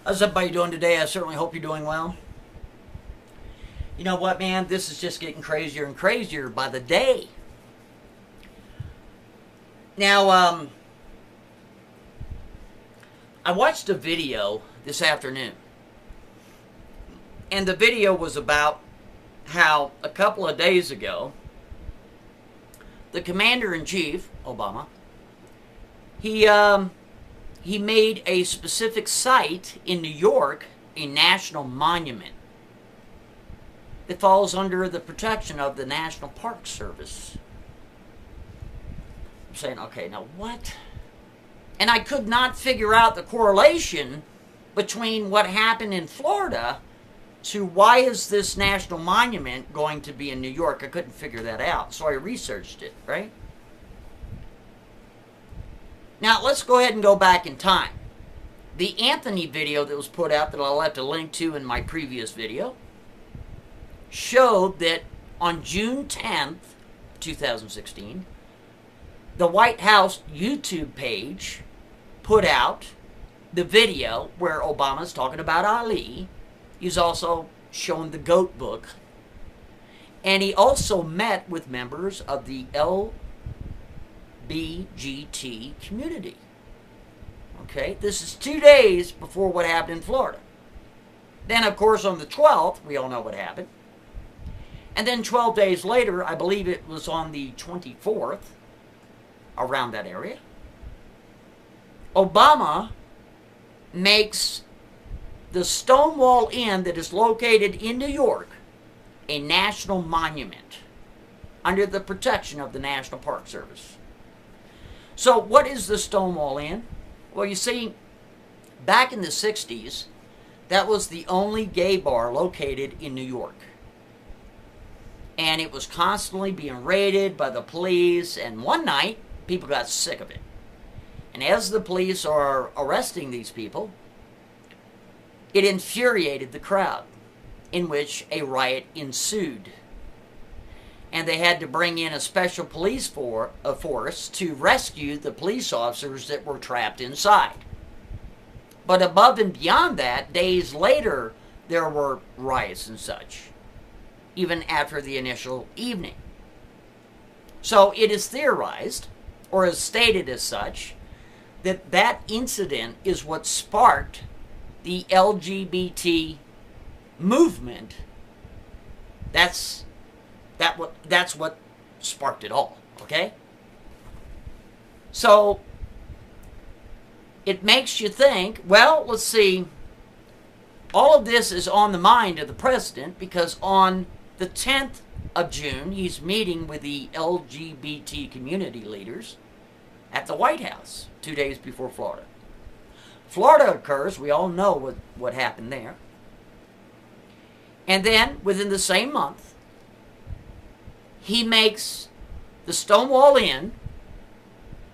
How's everybody doing today? I certainly hope you're doing well. You know what, man? This is just getting crazier and crazier by the day. Now, I watched a video this afternoon, and the video was about how a couple of days ago, the commander-in-chief, Obama, he made a specific site in New York a national monument that falls under the protection of the National Park Service. I'm saying, okay, now what? And I could not figure out the correlation between what happened in Florida to why is this national monument going to be in New York. I couldn't figure that out, so I researched it, right? Now, let's go ahead and go back in time. The Anthony video that was put out that I'll have to link to in my previous video showed that on June 10th, 2016, the White House YouTube page put out the video where Obama's talking about Ali. He's also showing the GOAT book. And he also met with members of the LBGT community. Okay, this is 2 days before what happened in Florida. Then, of course, on the 12th, we all know what happened. And then 12 days later, I believe it was on the 24th, around that area, Obama makes the Stonewall Inn that is located in New York a national monument under the protection of the National Park Service. So what is the Stonewall Inn? Well, you see, back in the 60s, that was the only gay bar located in New York. And it was constantly being raided by the police, and one night, people got sick of it. And as the police are arresting these people, it infuriated the crowd, in which a riot ensued. And they had to bring in a special police force to rescue the police officers that were trapped inside. But above and beyond that, days later, there were riots and such, even after the initial evening. So it is theorized, or is stated as such, that that incident is what sparked the LGBT movement. That's what sparked it all, okay? So it makes you think, well, let's see, all of this is on the mind of the president because on the 10th of June, he's meeting with the LGBT community leaders at the White House 2 days before Florida. Florida occurs, we all know what happened there. And then, within the same month, he makes the Stonewall Inn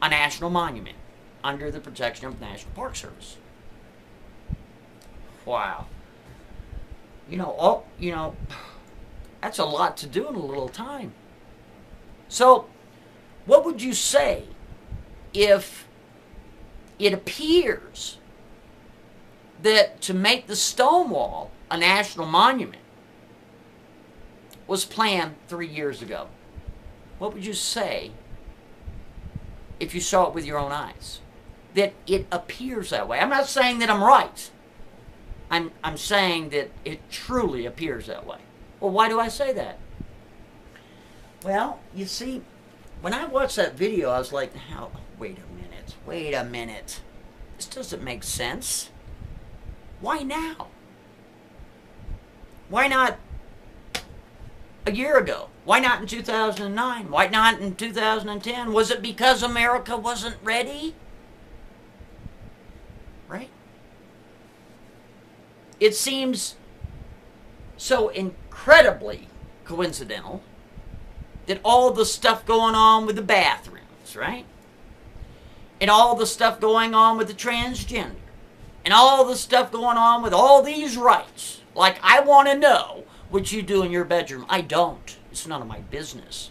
a national monument under the protection of the National Park Service. Wow. That's a lot to do in a little time. So, what would you say if it appears that to make the Stonewall a national monument was planned 3 years ago? What would you say if you saw it with your own eyes? That it appears that way. I'm not saying that I'm right. I'm saying that it truly appears that way. Well, why do I say that? Well, you see, when I watched that video, I was like, oh, wait a minute. This doesn't make sense. Why now? Why not a year ago? Why not in 2009? Why not in 2010? Was it because America wasn't ready? Right? It seems so incredibly coincidental that all the stuff going on with the bathrooms, right? And all the stuff going on with the transgender. And all the stuff going on with all these rights. Like, I want to know what you do in your bedroom. I don't. It's none of my business.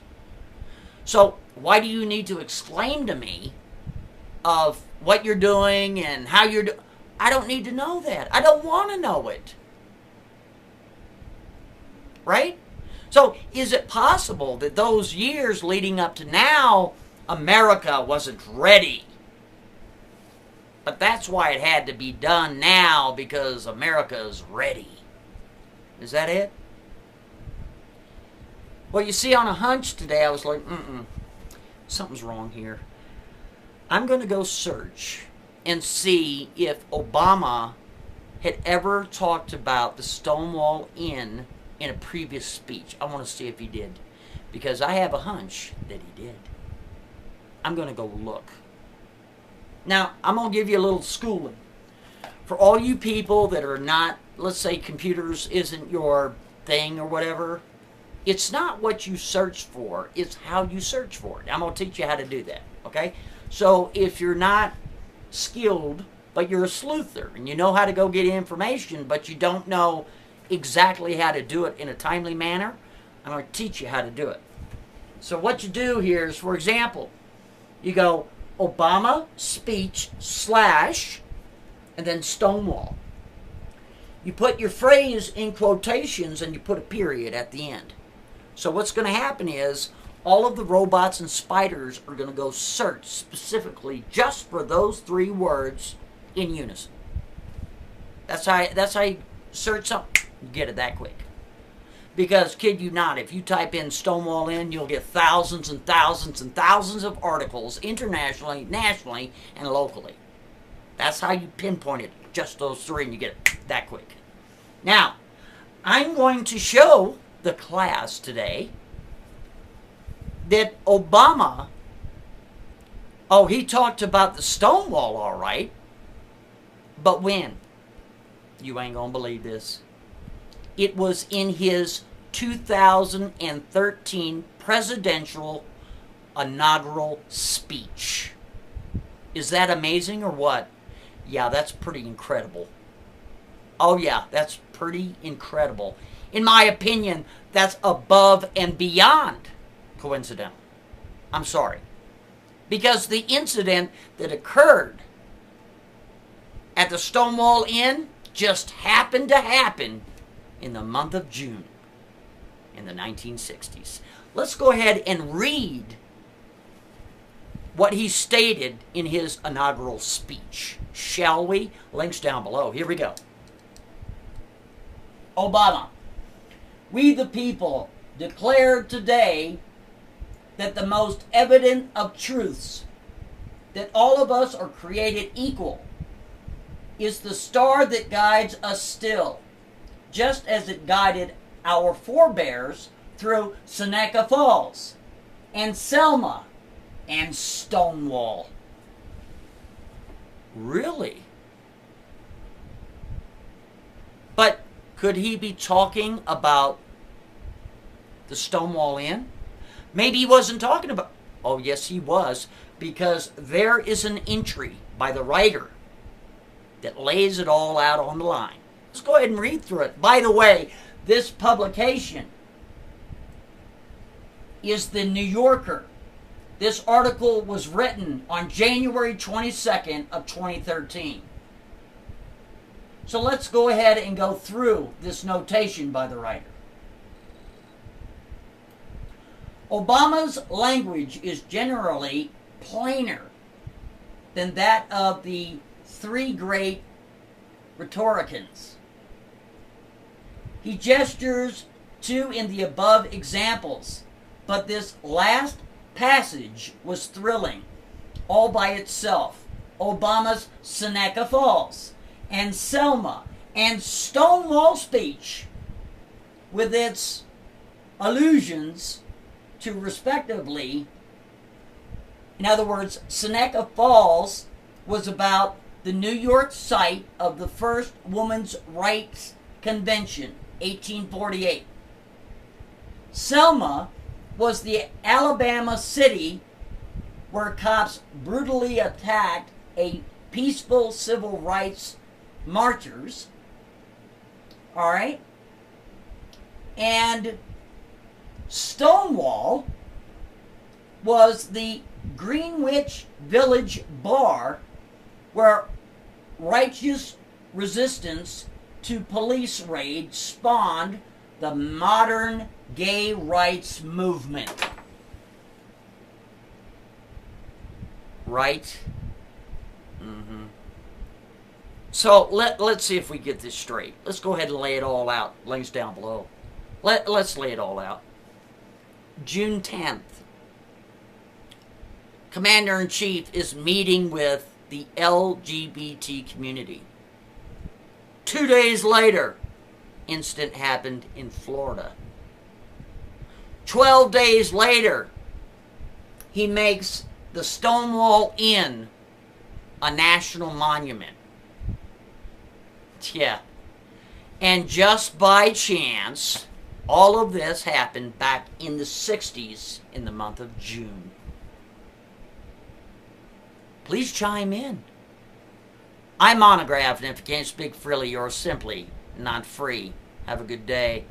So, why do you need to explain to me of what you're doing and how you're doing? I don't need to know that. I don't want to know it. Right? So is it possible that those years leading up to now, America wasn't ready? But that's why it had to be done now, because America is ready. Is that it? Well, you see, on a hunch today, I was like, something's wrong here. I'm going to go search and see if Obama had ever talked about the Stonewall Inn in a previous speech. I want to see if he did, because I have a hunch that he did. I'm going to go look. Now, I'm going to give you a little schooling. For all you people that are not, let's say computers isn't your thing or whatever, it's not what you search for, it's how you search for it. I'm going to teach you how to do that, okay? So if you're not skilled, but you're a sleuther, and you know how to go get information, but you don't know exactly how to do it in a timely manner, I'm going to teach you how to do it. So what you do here is, for example, you go Obama speech / and then Stonewall. You put your phrase in quotations and you put a period at the end. So what's going to happen is all of the robots and spiders are going to go search specifically just for those 3 words in unison. That's how you search something. You get it that quick. Because, kid you not, if you type in Stonewall in, you'll get thousands and thousands and thousands of articles internationally, nationally, and locally. That's how you pinpoint it, just those 3, and you get it that quick. Now, I'm going to show the class today that Obama, he talked about the Stonewall, all right, but when? You ain't gonna believe this. It was in his 2013 presidential inaugural speech. Is that amazing or what? Yeah, that's pretty incredible. Oh yeah, that's pretty incredible. In my opinion, that's above and beyond coincidental. I'm sorry. Because the incident that occurred at the Stonewall Inn just happened to happen in the month of June in the 1960s. Let's go ahead and read what he stated in his inaugural speech, shall we? Links down below. Here we go. Obama, we the people declare today that the most evident of truths, that all of us are created equal, is the star that guides us still, just as it guided our forebears through Seneca Falls and Selma and Stonewall. Really? But could he be talking about the Stonewall Inn? Maybe he wasn't talking about... Oh, yes, he was, because there is an entry by the writer that lays it all out on the line. Let's go ahead and read through it. By the way, this publication is the New Yorker. This article was written on January 22nd of 2013. So let's go ahead and go through this notation by the writer. Obama's language is generally plainer than that of the 3 great rhetoricians. He gestures to in the above examples, but this last passage was thrilling all by itself. Obama's Seneca Falls and Selma and Stonewall speech, with its allusions to respectively, in other words, Seneca Falls was about the New York site of the first Women's Rights Convention, 1848. Selma was the Alabama city where cops brutally attacked a peaceful civil rights marchers. All right? And Stonewall was the Greenwich Village bar where righteous resistance to police raids spawned the modern gay rights movement. Right? Mm-hmm. So let's see if we get this straight. Let's go ahead and lay it all out. Links down below. Let's lay it all out. June 10th. Commander-in-Chief is meeting with the LGBT community. 2 days later, incident happened in Florida. 12 days later, he makes the Stonewall Inn a national monument. Yeah. And just by chance, all of this happened back in the 60s in the month of June. Please chime in. I'm Monograph, and if you can't speak freely, you're simply not free. Have a good day.